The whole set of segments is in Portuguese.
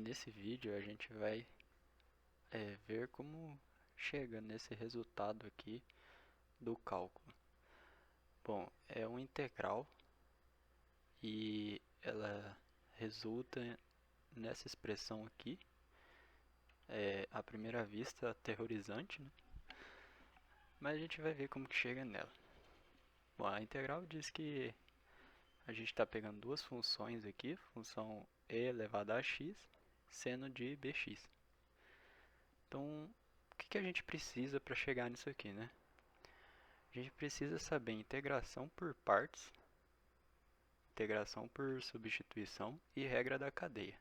Nesse vídeo a gente vai ver como chega nesse resultado aqui do cálculo. Bom, é uma integral e ela resulta nessa expressão aqui, à primeira vista aterrorizante, né? Mas a gente vai ver como que chega nela. Bom, a integral diz que a gente está pegando duas funções aqui, função e elevado a x, seno de bx. Então, o que a gente precisa para chegar nisso aqui, né? A gente precisa saber integração por partes, integração por substituição e regra da cadeia.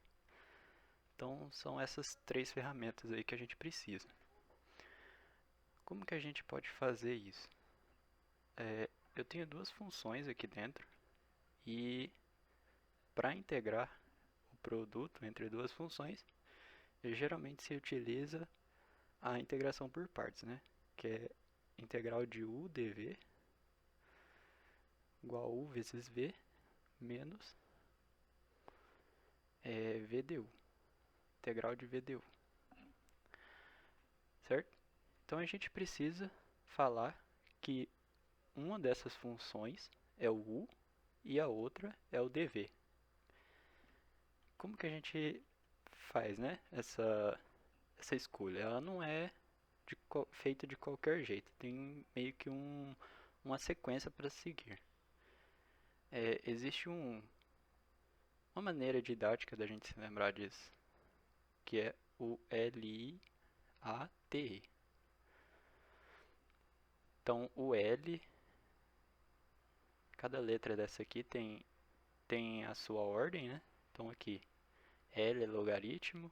Então, são essas três ferramentas aí que a gente precisa. Como que a gente pode fazer isso? Eu tenho duas funções aqui dentro e para integrar o produto entre duas funções, geralmente se utiliza a integração por partes, né? Que é integral de u dv igual a u vezes v menos v du, integral de v du, certo? Então a gente precisa falar que uma dessas funções é o u e a outra é o dv. Como que a gente faz, né, essa escolha? Ela não é feita de qualquer jeito, tem meio que uma sequência para seguir. Existe uma maneira didática da gente se lembrar disso, que é o LIATE. Então, o L, cada letra dessa aqui tem a sua ordem, né? Então, aqui, L é logaritmo,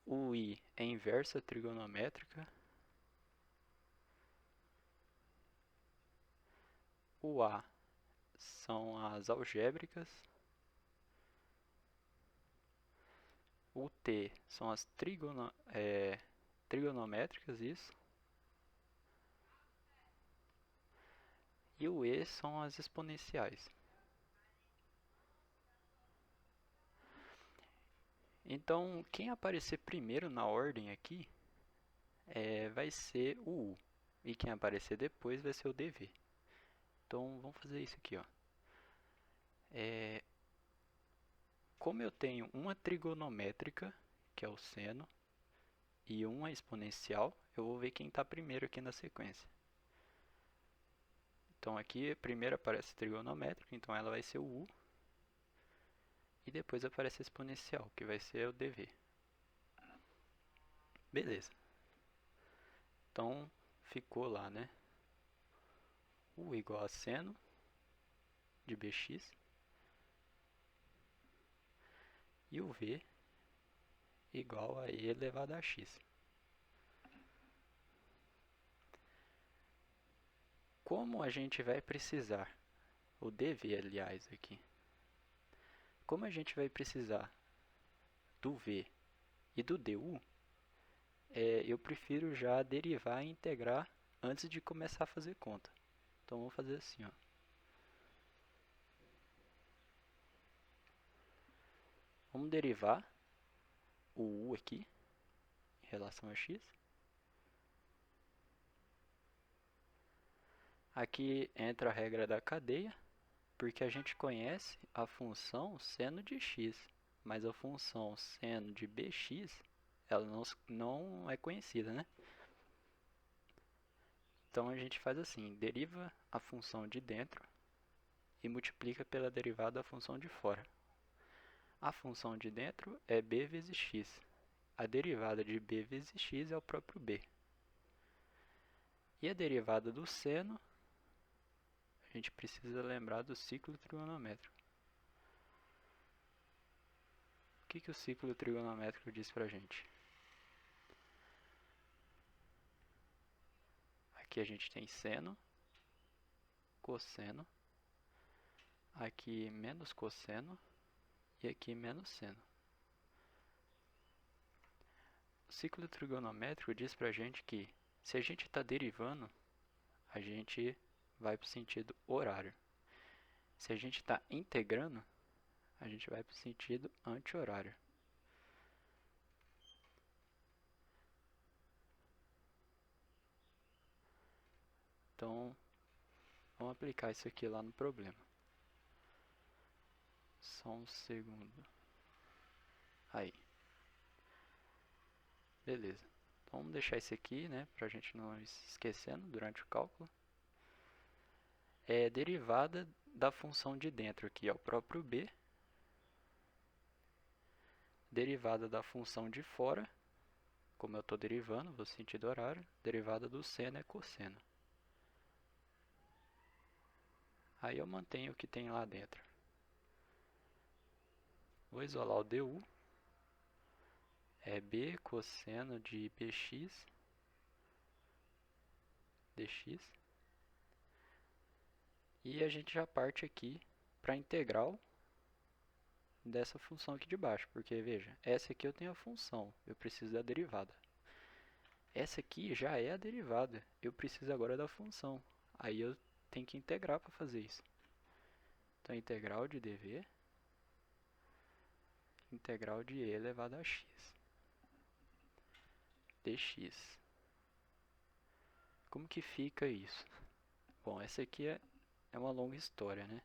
o I é inversa trigonométrica, o A são as algébricas, o T são as trigonométricas, isso, e o E são as exponenciais. Então, quem aparecer primeiro na ordem aqui vai ser o U, e quem aparecer depois vai ser o DV. Então, vamos fazer isso aqui, ó. Como eu tenho uma trigonométrica, que é o seno, e uma exponencial, eu vou ver quem está primeiro aqui na sequência. Então aqui primeiro aparece trigonométrica, então ela vai ser o U. E depois aparece a exponencial, que vai ser o dv. Beleza. Então ficou lá, né? U igual a seno de bx. E o v igual a e elevado a x. Como a gente vai precisar, o dv aliás aqui, como a gente vai precisar do v e do du, eu prefiro já derivar e integrar antes de começar a fazer conta. Então vamos fazer assim, ó. Vamos derivar o u aqui em relação a x. Aqui entra a regra da cadeia, porque a gente conhece a função seno de x, mas a função seno de bx, ela não é conhecida, né? Então a gente faz assim, deriva a função de dentro e multiplica pela derivada da função de fora. A função de dentro é b vezes x. A derivada de b vezes x é o próprio b. E a derivada do seno, a gente precisa lembrar do ciclo trigonométrico. O que o ciclo trigonométrico diz pra gente? Aqui a gente tem seno, cosseno, aqui menos cosseno e aqui menos seno. O ciclo trigonométrico diz pra gente que se a gente está derivando, a gente vai para o sentido horário. Se a gente está integrando, a gente vai para o sentido anti-horário. Então, vamos aplicar isso aqui lá no problema. Só um segundo. Aí. Beleza. Então, vamos deixar isso aqui, né, para a gente não ir se esquecendo durante o cálculo. É derivada da função de dentro aqui, é o próprio b. Derivada da função de fora, como eu estou derivando, vou sentido horário. Derivada do seno é cosseno. Aí eu mantenho o que tem lá dentro. Vou isolar o du. É b cosseno de bx dx. E a gente já parte aqui para a integral dessa função aqui de baixo. Porque, veja, essa aqui eu tenho a função, eu preciso da derivada. Essa aqui já é a derivada, eu preciso agora da função. Aí eu tenho que integrar para fazer isso. Então, integral de dv, integral de e elevado a x, dx. Como que fica isso? Bom, essa aqui é uma longa história, né?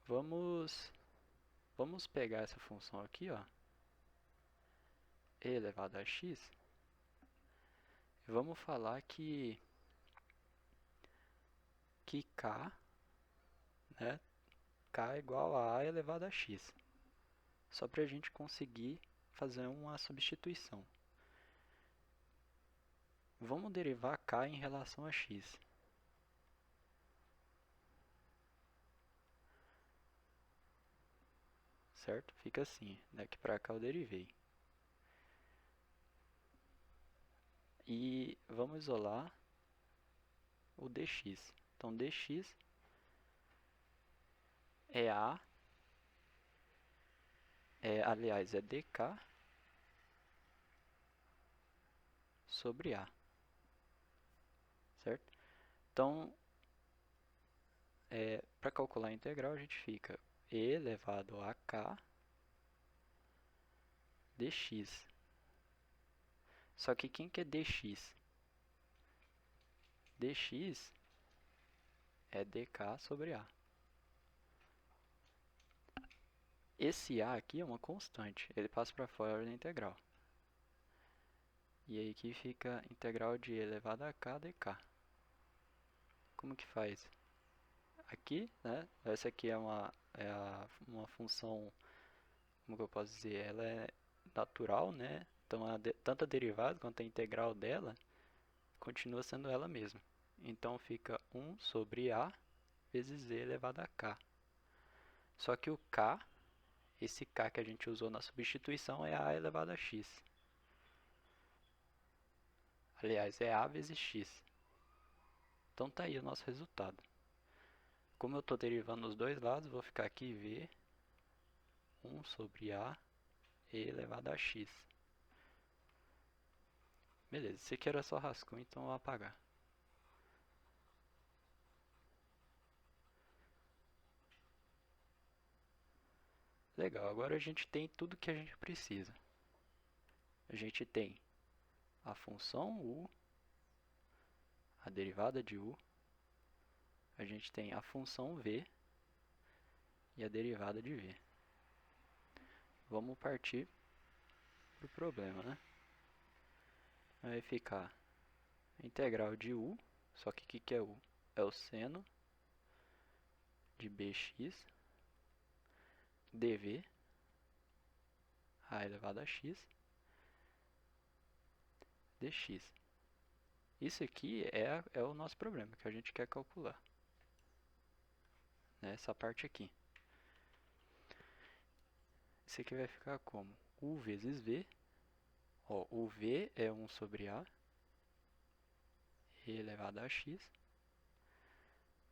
Vamos pegar essa função aqui, ó, e elevado a x, e vamos falar que k, né, k é igual a elevado a x. Só para a gente conseguir fazer uma substituição. Vamos derivar k em relação a x. Certo? Fica assim, daqui para cá eu derivei. E vamos isolar o dx. Então, dx é a, aliás, é dk sobre a. Certo? Então, para calcular a integral, a gente fica e elevado a k dx. Só que quem que é dx? Dx é dk sobre a. Esse a aqui é uma constante, ele passa para fora da integral. E aí aqui fica integral de e elevado a k dk. Como que faz? Aqui, né, essa aqui é uma função, como que eu posso dizer, ela é natural, né? Então, tanto a derivada quanto a integral dela continua sendo ela mesma. Então, fica 1 sobre a vezes e elevado a k. Só que o k, esse k que a gente usou na substituição, é a elevado a x. Aliás, é a vezes x. Então, tá aí o nosso resultado. Como eu estou derivando os dois lados, vou ficar aqui v 1 sobre a e elevado a x. Beleza, esse aqui era só rascunho, então eu vou apagar. Legal, agora a gente tem tudo que a gente precisa. A gente tem a função u, a derivada de u, a gente tem a função v e a derivada de v. Vamos partir para o problema, né? Vai ficar a integral de u, só que o que é u? É o seno de bx dv a elevado a x dx. Isso aqui é o nosso problema, que a gente quer calcular. Né? Essa parte aqui. Isso aqui vai ficar como? U vezes v. Ó, o v é 1 sobre a e elevado a x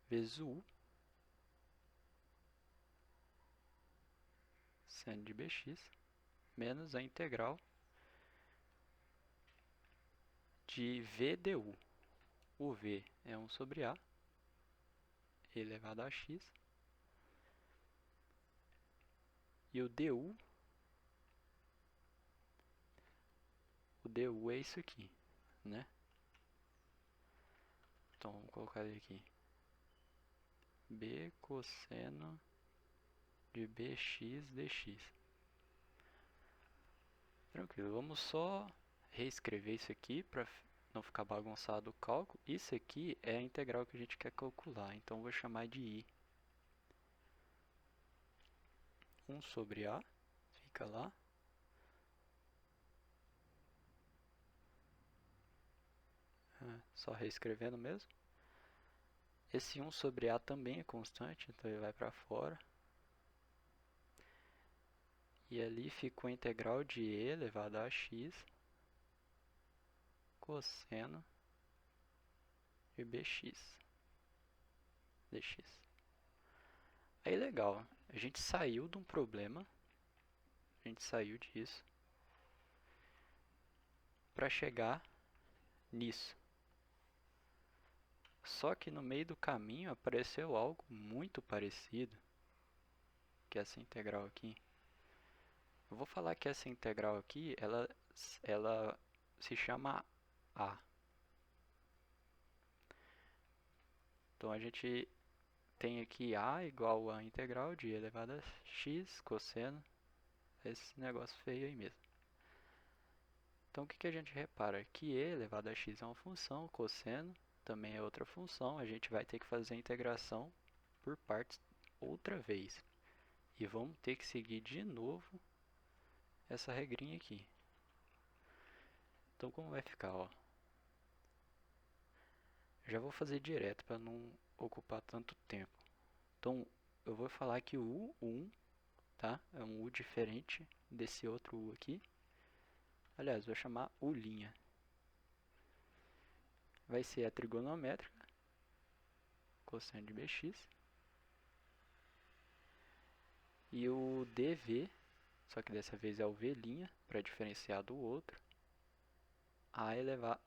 vezes o u seno de bx menos a integral de v du. O v é 1 sobre a e elevado a x. E o du é isso aqui, né? Então vamos colocar ele aqui. B cosseno de bx dx. Tranquilo, vamos só reescrever isso aqui para não ficar bagunçado o cálculo. Isso aqui é a integral que a gente quer calcular, então vou chamar de i. 1 sobre a, fica lá. Só reescrevendo mesmo. Esse 1 sobre a também é constante, então ele vai para fora. E ali ficou a integral de e elevado a x cosseno de bx dx. Aí legal, a gente saiu de um problema, a gente saiu disso para chegar nisso. Só que no meio do caminho apareceu algo muito parecido, que é essa integral aqui. Eu vou falar que essa integral aqui, ela se chama a. Então a gente tem aqui a igual a integral de e elevado a x cosseno, esse negócio feio aí mesmo. Então o que a gente repara? Que e elevado a x é uma função, cosseno também é outra função, a gente vai ter que fazer a integração por partes outra vez. E vamos ter que seguir de novo essa regrinha aqui. Então como vai ficar, ó? Já vou fazer direto para não ocupar tanto tempo. Então eu vou falar que o U1, tá? É um U diferente desse outro U aqui. Aliás, vou chamar U'. Vai ser a trigonométrica, cosseno de bx. E o dv, só que dessa vez é o v' para diferenciar do outro,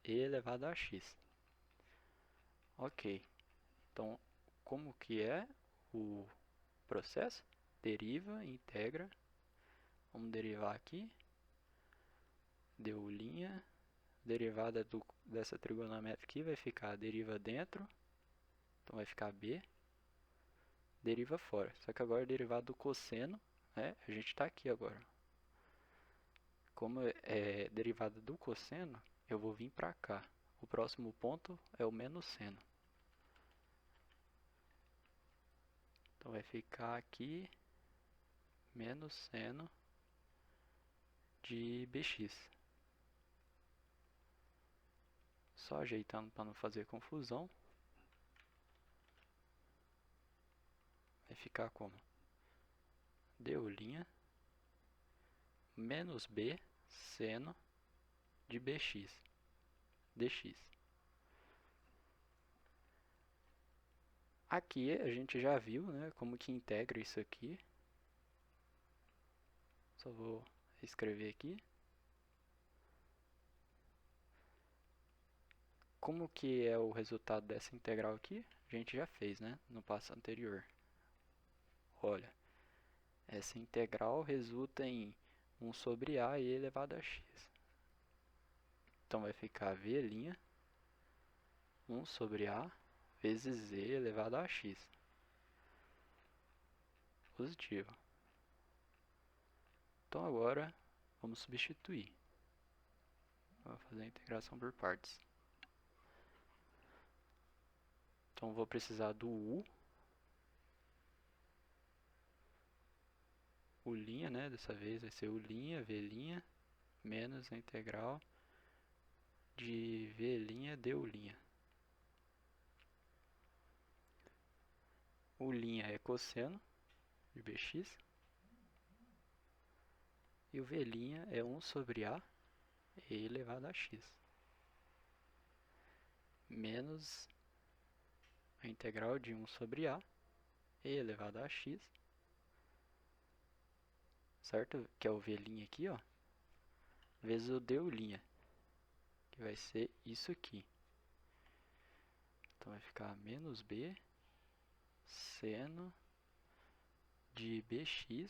e elevado a x. Ok, então como que é o processo? Deriva, integra, vamos derivar aqui, du', derivada dessa trigonométrica aqui vai ficar a deriva dentro, então vai ficar b, deriva fora. Só que agora derivada do cosseno, né, a gente está aqui agora. Como é derivada do cosseno, eu vou vir para cá. O próximo ponto é o menos seno. Então vai ficar aqui menos seno de bx. Só ajeitando para não fazer confusão. Vai ficar como? Du' menos b seno de bx dx. Aqui a gente já viu, né, como que integra isso aqui. Só vou escrever aqui. Como que é o resultado dessa integral aqui? A gente já fez, né, no passo anterior. Olha, essa integral resulta em 1 sobre a e elevado a x. Então vai ficar v', 1 sobre a vezes e elevado a x. Positivo. Então agora vamos substituir. Vou fazer a integração por partes. Então vou precisar do u. U', né? Dessa vez vai ser u', v', menos a integral de v' du'. U' é cosseno de bx. E o v' é 1 sobre a e elevado a x. Menos a integral de 1 sobre a e elevado a x. Certo? Que é o v' aqui, ó. Vezes o du', que vai ser isso aqui. Então vai ficar menos b seno de bx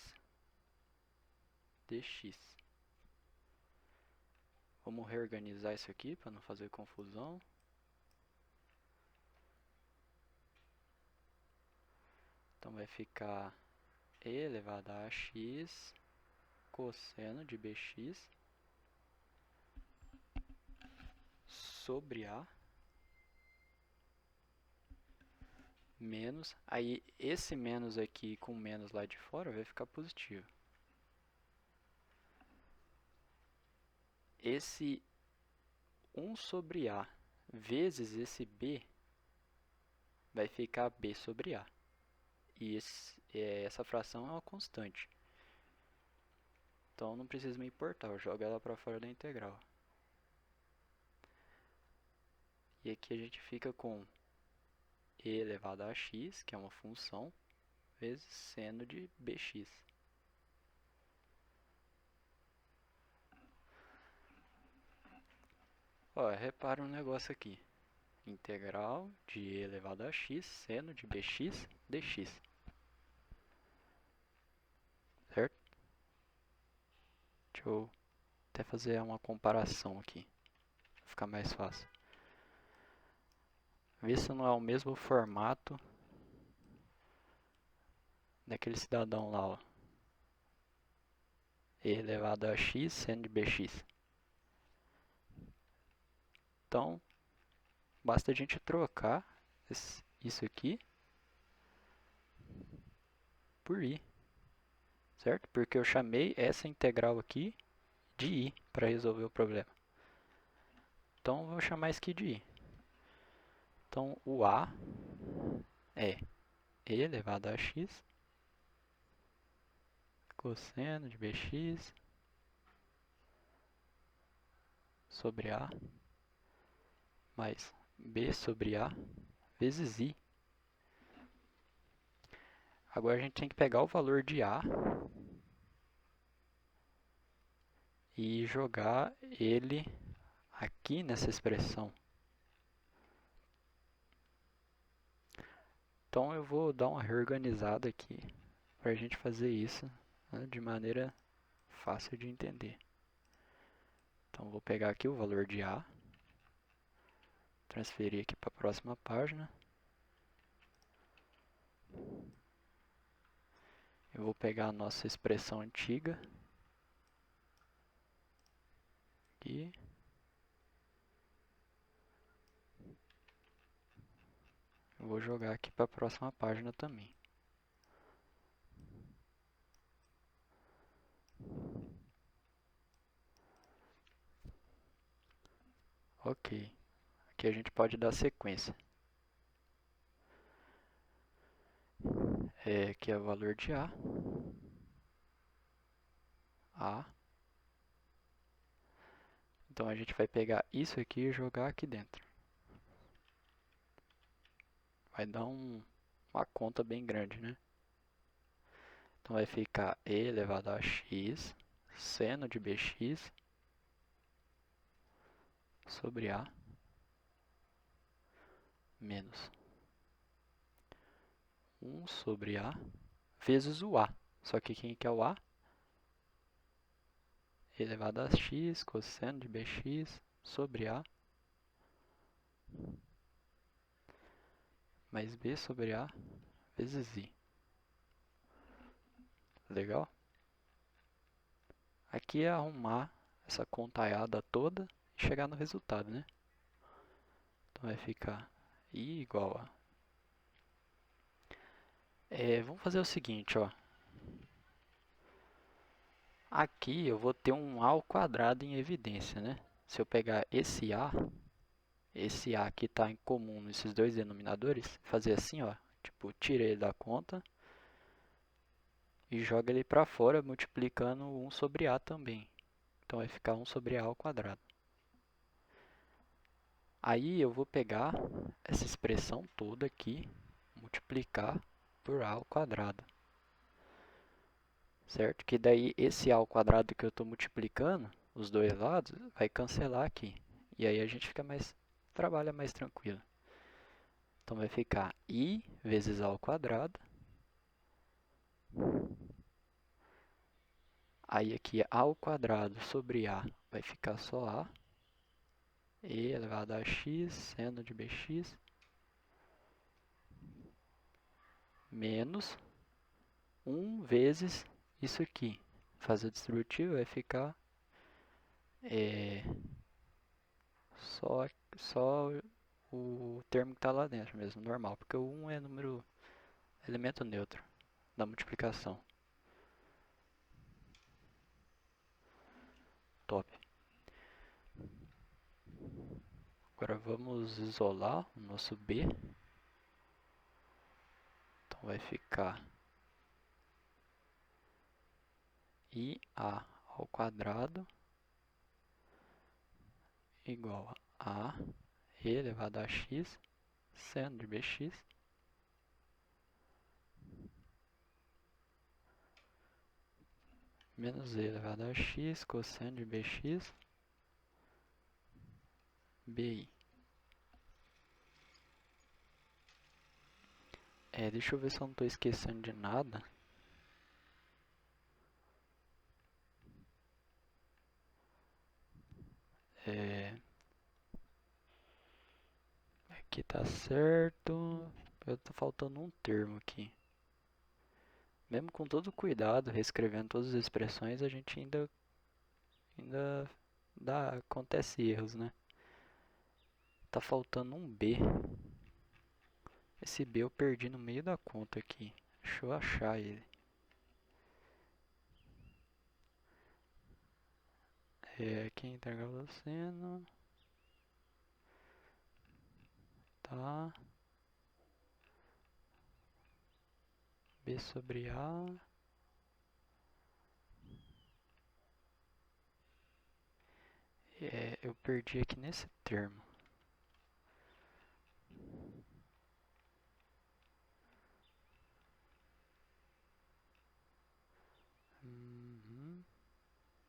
dx. Vamos reorganizar isso aqui para não fazer confusão. Então vai ficar e elevado a x cosseno de bx sobre a menos, aí esse menos aqui com menos lá de fora vai ficar positivo. Esse 1 sobre a vezes esse b vai ficar b sobre a. E essa fração é uma constante. Então não precisa me importar, eu jogo ela para fora da integral. E aqui a gente fica com e elevado a x, que é uma função, vezes seno de bx. Ó, repara um negócio aqui. Integral de e elevado a x, seno de bx dx. Certo? Deixa eu até fazer uma comparação aqui, para ficar mais fácil. Vê se não é o mesmo formato daquele cidadão lá, ó. E elevado a x, seno de bx. Então, basta a gente trocar isso aqui por i, certo? Porque eu chamei essa integral aqui de i para resolver o problema. Então, vou chamar isso aqui de i. Então, o a é e elevado a x cosseno de bx sobre a mais b sobre a vezes i. Agora a gente tem que pegar o valor de a e jogar ele aqui nessa expressão. Então eu vou dar uma reorganizada aqui para a gente fazer isso, né, de maneira fácil de entender. Então vou pegar aqui o valor de a, transferir aqui para a próxima página. Eu vou pegar a nossa expressão antiga aqui. Eu vou jogar aqui para a próxima página também. Ok. Aqui a gente pode dar sequência. Aqui é o valor de a. Então a gente vai pegar isso aqui e jogar aqui dentro. Vai dar uma conta bem grande, né? Então vai ficar e elevado a x seno de bx sobre a menos 1 sobre a vezes o a. Só que quem que é o a? E elevado a x cosseno de bx sobre a mais b sobre a vezes i. Legal? Aqui é arrumar essa contaiada toda e chegar no resultado, né? Então vai ficar i igual a... vamos fazer o seguinte, ó. Aqui eu vou ter um a ao quadrado em evidência, né? Se eu pegar esse a que está em comum nesses dois denominadores, fazer assim, ó, tipo, tirei ele da conta e joga ele para fora, multiplicando 1 sobre a também. Então vai ficar 1 sobre a ao quadrado. Aí eu vou pegar essa expressão toda aqui, multiplicar por a ao quadrado. Certo? Que daí esse a ao quadrado que eu estou multiplicando, os dois lados, vai cancelar aqui. E aí a gente trabalha mais tranquilo. Então vai ficar I vezes A ao quadrado. Aí aqui A ao quadrado sobre A vai ficar só A. E elevado a x, seno de bx, menos 1 vezes isso aqui. Fazer o distributivo vai ficar só o termo que está lá dentro mesmo, normal, porque o 1 é elemento neutro da multiplicação. Top. Agora vamos isolar o nosso b. Então vai ficar IA ao quadrado igual a e elevado a x seno de bx menos e elevado a x cosseno de bx bi. Deixa eu ver se eu não estou esquecendo de nada. Aqui tá certo. Eu tô faltando um termo aqui. Mesmo com todo cuidado, reescrevendo todas as expressões, a gente ainda acontece erros, né? Tá faltando um B. Esse B eu perdi no meio da conta aqui. Deixa eu achar ele. Aqui é integral do seno. Tá. B sobre A. Eu perdi aqui nesse termo.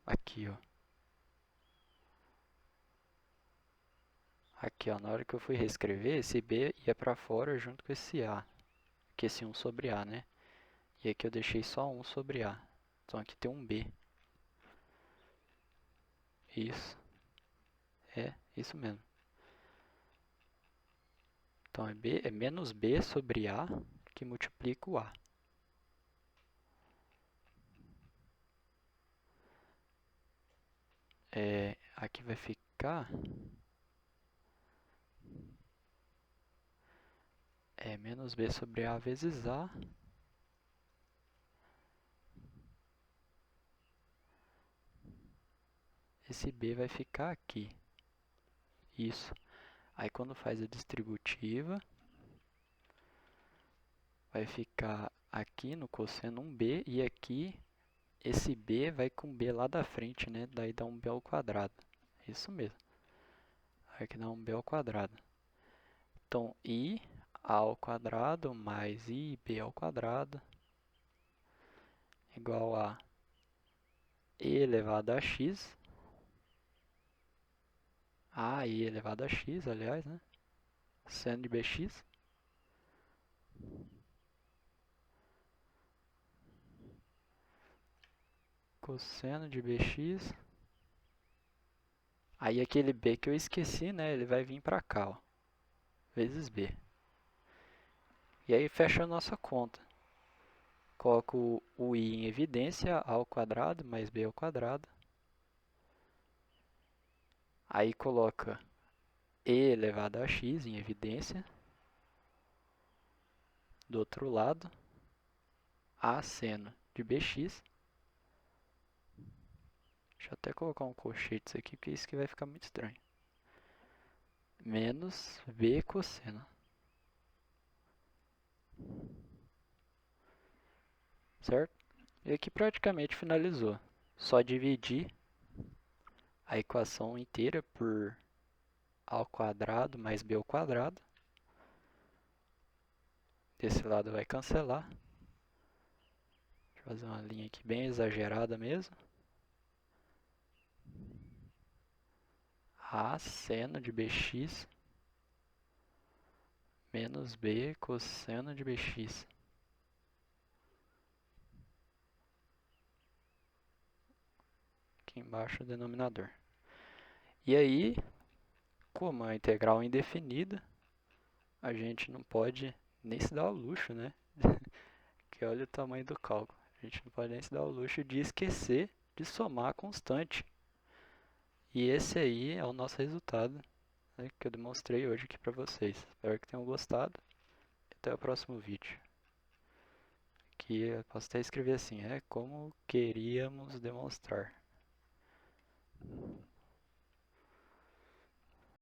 Aqui, ó. Aqui, ó, na hora que eu fui reescrever, esse B ia para fora junto com esse A. Que esse 1 sobre A, né? E aqui eu deixei só 1 sobre A. Então aqui tem um B. Isso. Isso mesmo. Então é menos B sobre A que multiplica o A. Aqui vai ficar menos B sobre A vezes A. Esse B vai ficar aqui. Isso. Aí quando faz a distributiva, vai ficar aqui no cosseno 1B e aqui esse B vai com B lá da frente, né? Daí dá um B ao quadrado. Isso mesmo. Aqui dá um B ao quadrado. Então, I ao quadrado mais IB ao quadrado igual a E elevado a x. E elevado a x, aliás, né? Seno de bx. Cosseno de bx. Aí aquele B que eu esqueci, né? Ele vai vir pra cá, ó. Vezes B. E aí fecha a nossa conta. Coloco o I em evidência, A ao quadrado mais B ao quadrado. Aí coloca E elevado a x em evidência. Do outro lado, A seno de bx. Deixa eu até colocar um colchete aqui, porque isso aqui vai ficar muito estranho. Menos B cosseno. Certo? E aqui praticamente finalizou. Só dividir a equação inteira por A ao quadrado mais B ao quadrado. Desse lado vai cancelar. Deixa eu fazer uma linha aqui bem exagerada mesmo. A seno de bx menos b cosseno de bx. Aqui embaixo o denominador. E aí, como a integral é indefinida, a gente não pode nem se dar ao luxo, né? Que olha o tamanho do cálculo. A gente não pode nem se dar ao luxo de esquecer de somar a constante. E esse aí é o nosso resultado, né, que eu demonstrei hoje aqui para vocês. Espero que tenham gostado. Até o próximo vídeo. Que eu posso até escrever assim, como queríamos demonstrar.